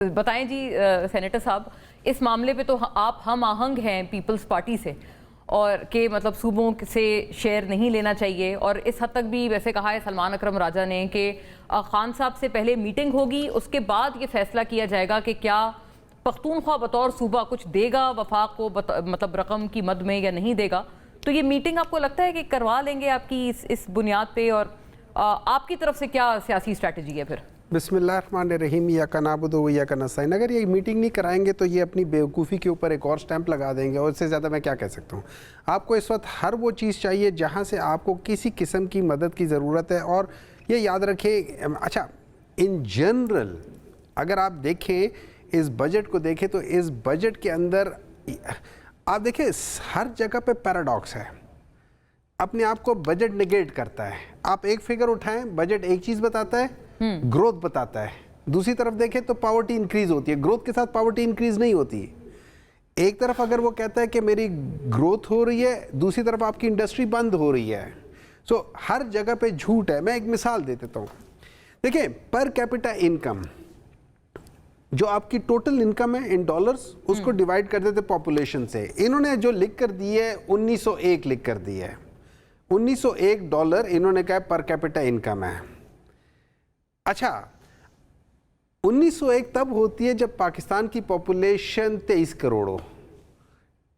بتائیں جی سینیٹر صاحب، اس معاملے پہ تو آپ ہم آہنگ ہیں پیپلز پارٹی سے، اور کہ مطلب صوبوں سے شیئر نہیں لینا چاہیے، اور اس حد تک بھی ویسے کہا ہے سلمان اکرم راجہ نے کہ خان صاحب سے پہلے میٹنگ ہوگی، اس کے بعد یہ فیصلہ کیا جائے گا کہ کیا پختونخوا بطور صوبہ کچھ دے گا وفاق کو مطلب رقم کی مد میں یا نہیں دے گا. تو یہ میٹنگ آپ کو لگتا ہے کہ کروا لیں گے آپ کی اس بنیاد پہ، اور آپ کی طرف سے کیا سیاسی اسٹریٹجی ہے پھر؟ بسم اللہ الرحمن الرحیم. ایاک نعبد و ایاک نستعین. اگر یہ میٹنگ نہیں کرائیں گے تو یہ اپنی بیوقوفی کے اوپر ایک اور سٹیمپ لگا دیں گے، اور اس سے زیادہ میں کیا کہہ سکتا ہوں. آپ کو اس وقت ہر وہ چیز چاہیے جہاں سے آپ کو کسی قسم کی مدد کی ضرورت ہے. اور یہ یاد رکھیں، اچھا ان جنرل اگر آپ دیکھیں اس بجٹ کو دیکھیں تو اس بجٹ کے اندر آپ دیکھیں ہر جگہ پہ پیراڈاکس ہے. اپنے آپ کو بجٹ نگیٹ کرتا ہے. آپ ایک فگر اٹھائیں، بجٹ ایک چیز بتاتا ہے، گروتھ بتاتا ہے. دوسری طرف دیکھیں تو پاورٹی انکریز ہوتی ہے، گروتھ کے ساتھ پاورٹی انکریز نہیں ہوتی. ایک طرف اگر وہ کہتا ہے کہ میری گروتھ ہو رہی ہے، دوسری طرف آپ کی انڈسٹری بند ہو رہی ہے. سو ہر جگہ پہ جھوٹ ہے. میں ایک مثال دے دیتا ہوں. دیکھیں پر کیپٹا انکم، جو آپ کی ٹوٹل انکم ہے ان ڈالرز، اس کو ڈیوائڈ کر دیتے پاپولیشن سے. انہوں نے جو لکھ کر دی ہے 1901 لکھ کر دی ہے. $1901 انہوں نے کہا پر کیپٹا انکم ہے. اچھا 1901 تب ہوتی ہے جب پاکستان کی پاپولیشن 23 کروڑ ہو.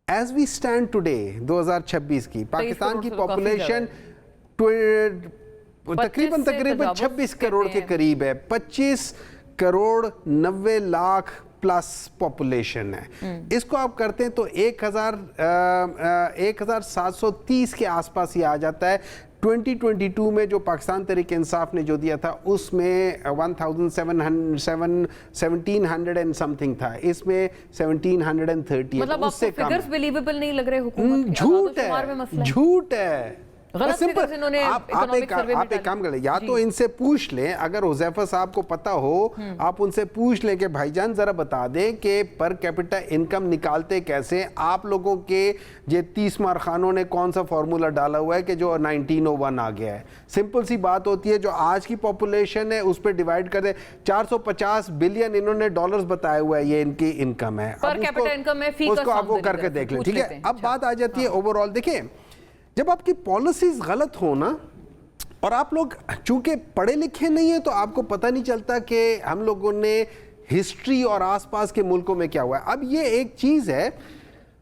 ایز وی اسٹینڈ ٹوڈے 2026 کی پاکستان کی پاپولیشن تقریباً 26 کروڑ کے قریب ہے. 25 کروڑ 90 لاکھ پلس پاپولیشن ہے. اس کو آپ کرتے ہیں تو 1730 کے آس پاس یہ آ جاتا ہے. 2022 میں جو پاکستان تحریک انصاف نے جو دیا تھا اس میں 1700 اینڈ سم تھنگ تھا، اس میں 1730. مطلب آپ کو فگرز بلیویبل نہیں لگ رہے حکومت؟ جھوٹ ہے، جھوٹ ہے. آپ ایک کام کریں، یا تو ان سے پوچھ لیں، اگر حذیفہ صاحب کو پتا ہو آپ ان سے پوچھ لیں کہ بھائی جان ذرا بتا دیں کہ پر کیپٹا انکم نکالتے کیسے. آپ لوگوں کے یہ 30 مارخانوں نے کون سا فارمولا ڈالا ہوا ہے کہ جو 1901 آ گیا ہے. سمپل سی بات ہوتی ہے، جو آج کی پاپولیشن ہے اس پہ ڈیوائڈ کر دیں. 450 بلین انہوں نے ڈالرز بتایا ہوا ہے یہ ان کی انکم ہے. اس کو آپ وہ کر کے دیکھ لیں، ٹھیک ہے. اب بات آ جاتی ہے اوور آل. دیکھیں جب آپ کی پالیسیز غلط ہو نا، اور آپ لوگ چونکہ پڑھے لکھے نہیں ہیں تو آپ کو پتہ نہیں چلتا کہ ہم لوگوں نے ہسٹری اور آس پاس کے ملکوں میں کیا ہوا ہے. اب یہ ایک چیز ہے،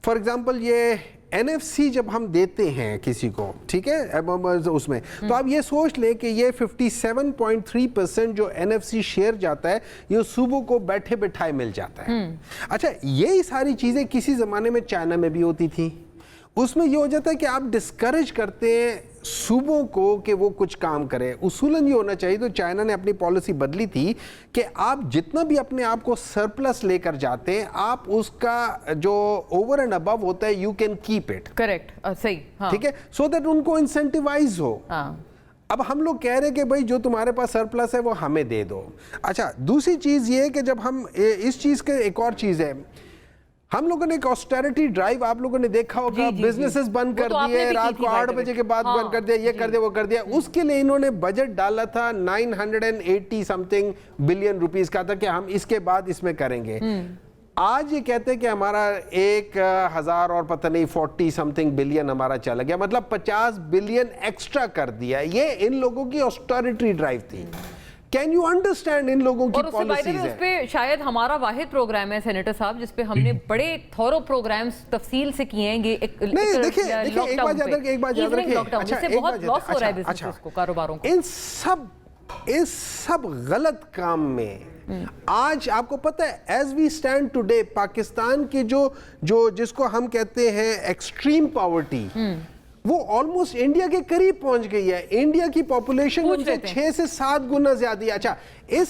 فار ایگزامپل یہ NFC جب ہم دیتے ہیں کسی کو، ٹھیک ہے، اس میں تو آپ یہ سوچ لیں کہ یہ 57.3% جو NFC شیئر جاتا ہے یہ صوبوں کو بیٹھے بٹھائے مل جاتا ہے. اچھا یہی ساری چیزیں کسی زمانے میں چائنا میں بھی ہوتی تھی. اس میں یہ ہو جاتا ہے کہ آپ ڈسکریج کرتے ہیں صوبوں کو کہ وہ کچھ کام کرے. اصولاً یہ ہونا چاہیے، تو چائنا نے اپنی پالیسی بدلی تھی کہ آپ جتنا بھی اپنے آپ کو سرپلس لے کر جاتے ہیں، آپ اس کا جو اوور اینڈ ابو ہوتا ہے you can keep it. Correct, صحیح، ٹھیک ہے، سو دیٹ ان کو انسینٹیوائز ہو. اب ہم لوگ کہہ رہے ہیں کہ بھائی جو تمہارے پاس سرپلس ہے وہ ہمیں دے دو. اچھا دوسری چیز یہ ہے کہ جب ہم اس چیز کے ایک اور چیز ہے، ہم لوگوں نے ایک آسٹیرٹی ڈرائیو آپ لوگوں نے دیکھا ہوگا، بزنسز بند کر دیے، رات کو 8 بجے کے بعد بند کر دیا، یہ کر دیا وہ کر دیا. اس کے لیے انہوں نے بجٹ ڈالا تھا 980 سم تھنگ بلین روپیز کا تھا کہ ہم اس کے بعد اس میں کریں گے. آج یہ کہتے ہیں کہ ہمارا 1000 اور پتہ نہیں 40 سم تھنگ بلین ہمارا چلا گیا، مطلب 50 بلین ایکسٹرا کر دیا. یہ ان لوگوں کی آسٹیرٹی ڈرائیو تھی. کین یو انڈرسٹینڈ ان لوگوں کی پالیسیز ہے. اس پہ شاید ہمارا واحد پروگرام ہے سینیٹر صاحب جس پہ ہم نے بڑے تھورو پروگرامز تفصیل سے کیے ہیں. نہیں دیکھیں ایک بات یاد رکھیں، بہت لاس ہو رہا ہے بزنس کو، کاروباروں کو. ان سب غلط کام میں آج آپ کو پتہ ہے as we stand today Pakistan کی جو جس کو ہم کہتے ہیں ایکسٹریم پاورٹی، وہ آلموسٹ انڈیا کے قریب پہنچ گئی ہے. انڈیا کی پاپولیشن ان سے 6 سے 7 گنا زیادہ ہے. اچھا اس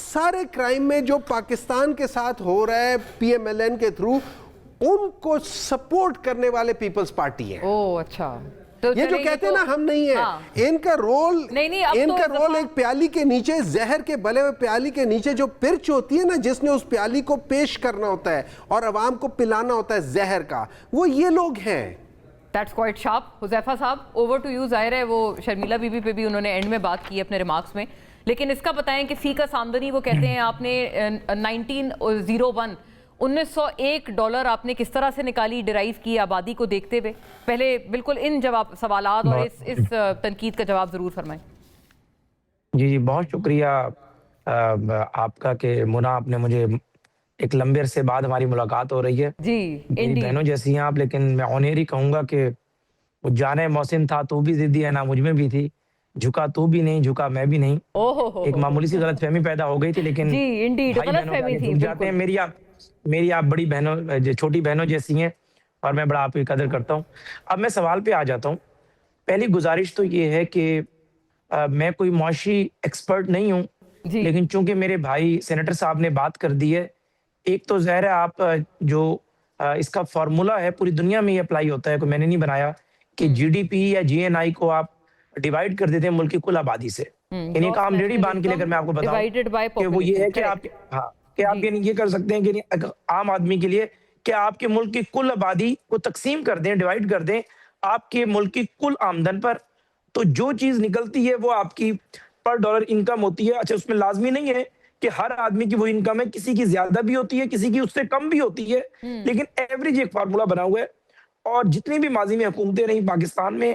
سارے کرائم میں جو پاکستان کے ساتھ ہو رہا ہے PMLN کے تھرو، ان کو سپورٹ کرنے والے پیپلز پارٹی ہے. اچھا یہ جو کہتے ہیں نا ہم نہیں ہیں، ان کا رول ایک پیالی کے نیچے، زہر کے بلے ہوئے پیالی کے نیچے جو پرچ ہوتی ہے نا، جس نے اس پیالی کو پیش کرنا ہوتا ہے اور عوام کو پلانا ہوتا ہے زہر کا، وہ یہ لوگ ہیں. That's quite sharp. حذیفہ صاحب اوور ٹو یو. ظاہر ہے وہ شرمیلا بی بی پہ بھی انہوں نے اینڈ میں بات کی اپنے ریمارکس میں، لیکن اس کا بتائیں کہ فی کس آمدنی وہ کہتے ہیں آپ نے 1901 آپ نے کس طرح سے نکالی، ڈرائیو کی آبادی کو دیکھتے ہوئے؟ پہلے بالکل ان سوالات اور اس تنقید کا جواب ضرور فرمائیں۔ جی بہت شکریہ آپ کا کہ مونا آپ نے مجھے ایک لمبے عرصے بعد ہماری ملاقات ہو رہی ہے۔ جی میری بہنوں جیسی ہیں آپ، لیکن میں آنر ہی کہوں گا کہ وہ جانے محسن تھا تو بھی ضدی ہے، نہ مجھ میں بھی تھی، جھکا تو بھی نہیں، جھکا میں بھی نہیں۔ ایک معمولی سی غلط فہمی پیدا ہو گئی تھی، لیکن بھائی بہنوں کے آگے جھک جاتے ہیں۔ میری آپ بڑی بہنوں چھوٹی بہنوں جیسی ہیں اور میں بڑا آپ کی قدر کرتا ہوں۔ اب میں سوال پہ آ جاتا ہوں۔ پہلی گزارش تو یہ ہے کہ میں کوئی معاشی ایکسپرٹ نہیں ہوں، لیکن چونکہ میرے بھائی سینیٹر صاحب نے بات کر دی ہے، ایک تو ظاہر ہے آپ جو اس کا فارمولا ہے پوری دنیا میں یہ اپلائی ہوتا ہے، کوئی میں نے نہیں بنایا، کہ جی ڈی پی یا جی این آئی کو آپ ڈیوائیڈ کر دیتے ہیں ملک کی کل آبادی سے۔ یعنی ایک عام ڈیڑھی بان کے لے کر میں آپ کو بتاؤں کہ وہ یہ ہے کہ آپ یہ کر سکتے ہیں کہ عام آدمی کے لیے کہ آپ کے ملک کی کل آبادی کو تقسیم کر دیں، ڈیوائیڈ کر دیں آپ کے ملک کی کل آمدن پر، تو جو چیز نکلتی ہے وہ آپ کی پر ڈالر انکم ہوتی ہے۔ اچھا، اس میں لازمی نہیں ہے کہ ہر آدمی کی وہ انکم ہے، کسی کی زیادہ بھی ہوتی ہے، کسی کی اس سے کم بھی ہوتی ہے، لیکن ایوریج ایک فارمولا بنا ہوا ہے۔ اور جتنی بھی ماضی میں حکومتیں رہیں پاکستان میں،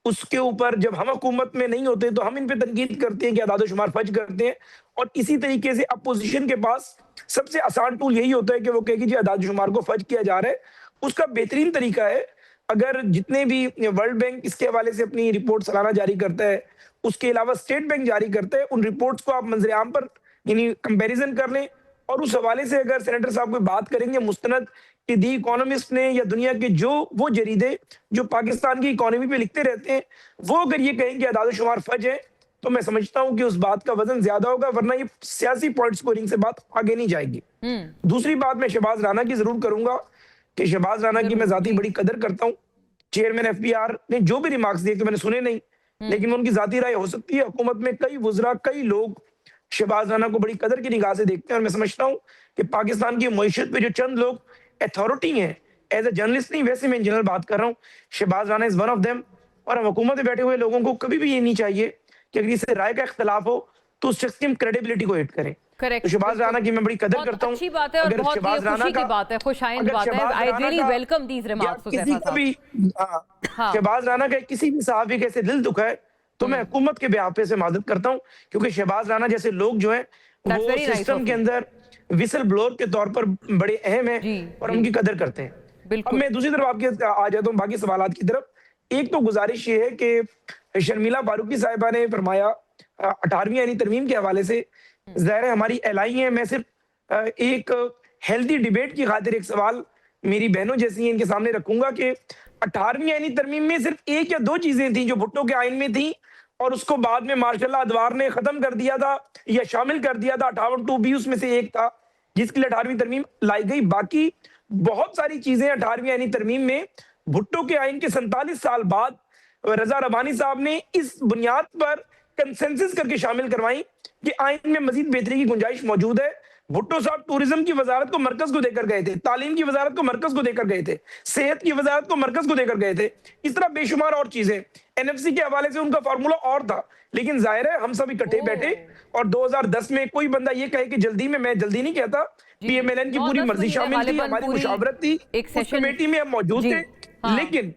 اس کے اوپر جب ہم حکومت میں نہیں ہوتے تو ہم ان پہ تنقید کرتے ہیں کہ اعداد و شمار فج کرتے ہیں، اور اسی طریقے سے اپوزیشن کے پاس سب سے آسان ٹول یہی ہوتا ہے کہ وہ کہے کہ جی اعداد و شمار کو فج کیا جا رہا ہے۔ اس کا بہترین طریقہ ہے، اگر جتنے بھی ورلڈ بینک اس کے حوالے سے اپنی رپورٹ سالانہ جاری کرتا ہے، اس کے علاوہ اسٹیٹ بینک جاری کرتا ہے، ان رپورٹس کو آپ منظر عام پر یعنی کمپیریزن کر لیں، اور اس حوالے سے اگر سینیٹر صاحب کوئی بات کریں گے مستند کہ دی اکانومسٹ نے یا دنیا کے وہ جریدے جو پاکستان کی اکانومی پہ لکھتے رہتے ہیں، وہ اگر یہ کہیں کہ اعداد و شمار فج ہے، تو میں سمجھتا ہوں کہ اس بات کا وزن زیادہ ہوگا، ورنہ یہ سیاسی پوائنٹ سکورنگ سے بات آگے نہیں جائے گی۔ دوسری بات میں شہباز رانا کی ضرور کروں گا کہ شہباز رانا کی میں ذاتی بڑی قدر کرتا ہوں۔ چیئرمین ایف بی آر نے جو بھی ریمارکس دیے تو میں نے سنے نہیں، لیکن ان کی ذاتی رائے ہو سکتی ہے۔ حکومت میں کئی وزراء، کئی لوگ شہباز رانا کو بڑی قدر کی نگاہ سے دیکھتے ہیں، اور میں سمجھتا ہوں کہ پاکستان کی معیشت پہ جو چند لوگ اتھارٹی ہیں، ایز اے جرنلسٹ نہیں، ویسے میں ان جنرل بات کر رہا ہوں، Shahbaz Rana is one of them. اور ہم حکومت میں بیٹھے ہوئے لوگوں کو کبھی بھی یہ نہیں چاہیے کہ اگر اس سے رائے کا اختلاف ہو تو اس شخص کی کریڈیبلٹی کو ہٹ کریں۔ تو شہباز رانا کی میں بڑی قدر کرتا ہوں۔ اچھی بات ہے اور بہت خوشی کی بات ہے، خوش آئند بات ہے۔ I really welcome these remarks Huzaifa صاحب۔ شہباز رانا کا کسی بھی صحافی کے ایسے دل دکھا ہے تو میں حکومت کے بیان پہ سے معذرت کرتا ہوں، کیونکہ شہباز رانا جیسے لوگ جو ہیں وہ سسٹم کے اندر ویسل بلور کے طور پر بڑے اہم ہیں اور ہم کی قدر کرتے ہیں۔ اب میں دوسری طرف آپ کے آ جاتا ہوں باقی سوالات کی طرف۔ ایک تو گزارش یہ ہے کہ شرمیلا باروقی صاحبہ نے فرمایا 18ویں آئینی ترمیم کے حوالے سے، ظاہر ہے ہماری الائی ہیں، میں صرف ایک ہیلدی ڈیبیٹ کی خاطر ایک سوال میری بہنوں جیسی ہیں ان کے سامنے رکھوں گا کہ 18ویں آئینی ترمیم میں صرف ایک یا دو چیزیں تھیں جو بھٹو کے آئین میں تھیں، اور اس کو بعد میں ماشاءاللہ ادوار نے ختم کر دیا تھا یا شامل کر دیا تھا۔ 58 بھی اس میں سے ایک تھا جس کے لیے 18ویں ترمیم لائی گئی۔ باقی بہت ساری چیزیں 18ویں آئینی ترمیم میں بھٹو کے آئین کے 47 سال بعد رضا ربانی صاحب نے اس بنیاد پر کنسنسس کر کے شامل کروائیں کہ آئین میں مزید بہتری کی گنجائش موجود ہے۔ بھٹو صاحب ٹورزم کی وزارت کو مرکز کو دے کر گئے تھے، تعلیم کی وزارت کو مرکز کو دے کر گئے تھے، صحت کی وزارت کو مرکز کو دے کر گئے تھے، اس طرح بے شمار اور چیزیں۔ این ایف سی کے حوالے سے ان کا فارمولا اور تھا، لیکن ظاہر ہے ہم سب اکٹھے بیٹھے اور 2010 میں کوئی بندہ یہ کہے کہ جلدی میں جلدی نہیں کہتا، پی ایم ایل این کی پوری مرضی شامل تھی، ہماری مشاورت تھی، اس کمیٹی میں ہم موجود تھے۔ لیکن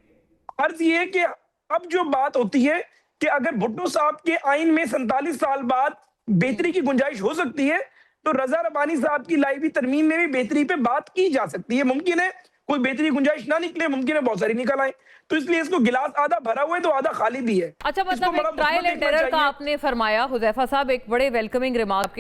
عرض یہ ہے کہ اب جو بات ہوتی ہے کہ اگر بھٹو صاحب کے آئین میں 47 سال بعد بہتری کی گنجائش ہو سکتی ہے تو رضا ربانی صاحب کی لائی ہوئی ترمیم میں بھی بہتری پہ بات کی جا سکتی ہے۔ ممکن ہے کوئی بہتری گنجائش نہ نکلے، ممکن ہے بہت ساری نکل آئیں، تو اس لیے اس کو گلاس آدھا بھرا ہوا ہے تو آدھا خالی بھی ہے۔ اچھا، مطلب ایک ٹرائل اینڈ ایرر کا آپ نے فرمایا حذیفہ صاحب، ایک بڑے ویلکمنگ ریمارک